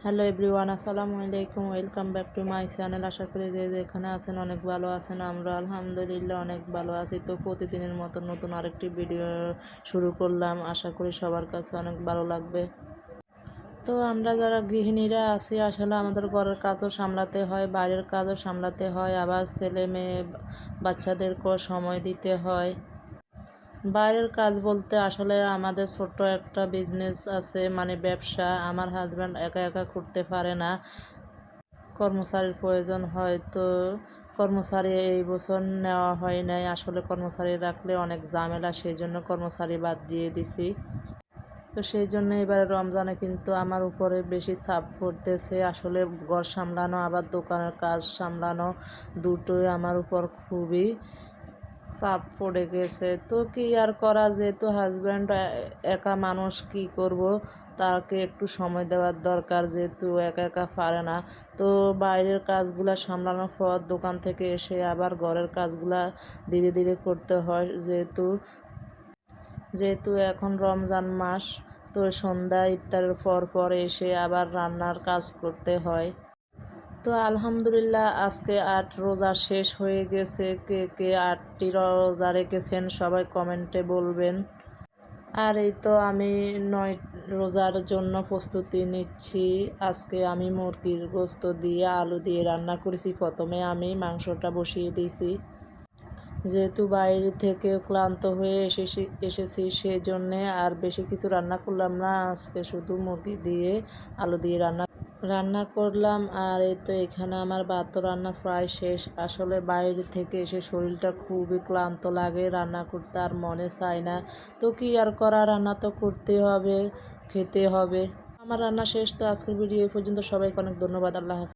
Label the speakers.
Speaker 1: Hello everyone, আসসালামু আলাইকুম। Welcome back to my channel. আশা করি যে যেখানে আছেন অনেক ভালো আছেন। আমরা আলহামদুলিল্লাহ অনেক ভালো আছি। তো প্রতিদিনের মতো নতুন আরেকটি ভিডিও শুরু করলাম। আশা করি সবার কাছে অনেক ভালো লাগবে। তো আমরা যারা গৃহিণীরা আছি, আসলে আমাদের ঘরের কাজও সামলাতে হয়, বাইরের কাজও সামলাতে হয়, আবার ছেলে মেয়ে বাচ্চাদেরকেও সময় দিতে হয়। বাইরের কাজ বলতে আসলে আমাদের ছোট্ট একটা বিজনেস আছে, মানে ব্যবসা। আমার হাজব্যান্ড একা একা করতে পারে না, কর্মচারীর প্রয়োজন হয়। তো কর্মচারী এই বছর নেওয়া হয় নাই। আসলে কর্মচারী রাখলে অনেক ঝামেলা, সেই জন্য কর্মচারী বাদ দিয়ে দিছি। তো সেই জন্য এবারে রমজানে কিন্তু আমার উপরে বেশি চাপ পড়তেছে। আসলে ঘর সামলানো আবার দোকানের কাজ সামলানো, দুটোই আমার উপর খুবই চাপ পড়ে গেছে। তো কি আর করা, যেহেতু হাজব্যান্ড একা মানুষ, কি করব, তাকে একটু সময় দেওয়ার দরকার, যেহেতু একা একা পারে না। তো বাইরের কাজগুলা সামলানোর পর দোকান থেকে এসে আবার ঘরের কাজগুলা ধীরে ধীরে করতে হয়, যেহেতু যেহেতু এখন রমজান মাস। তো সন্ধ্যা ইফতারের পর এসে আবার রান্নার কাজ করতে হয়। তো আলহামদুলিল্লাহ আজকে ৮ রোজা শেষ হয়ে গেছে। কে কে ৮টি রোজা রেখেছেন সবাই কমেন্টে বলবেন। আর এই তো আমি ৯ রোজার জন্য প্রস্তুতি নিচ্ছি। আজকে আমি মুরগির গোশত দিয়ে আলু দিয়ে রান্না করেছি। প্রথমে আমি মাংসটা বসিয়ে দিয়েছি, যেহেতু বাইরে থেকে ক্লান্ত হয়ে এসেছি সেজন্যে আর বেশি কিছু রান্না করলাম না। আজকে শুধু মুরগি দিয়ে আলু দিয়ে রান্না করলাম। আর এই তো এখানে আমার ভাত রান্না প্রায় শেষ। আসলে বাইরে থেকে এসে শরীরটা খুবই ক্লান্ত লাগে, রান্না করতে আর মনে চায় না। তো কি আর করা, রান্না তো করতে হবে, খেতে হবে। আমার রান্না শেষ। তো আজকের ভিডিও এই পর্যন্ত। সবাইকে অনেক ধন্যবাদ। আল্লাহ হাফেজ।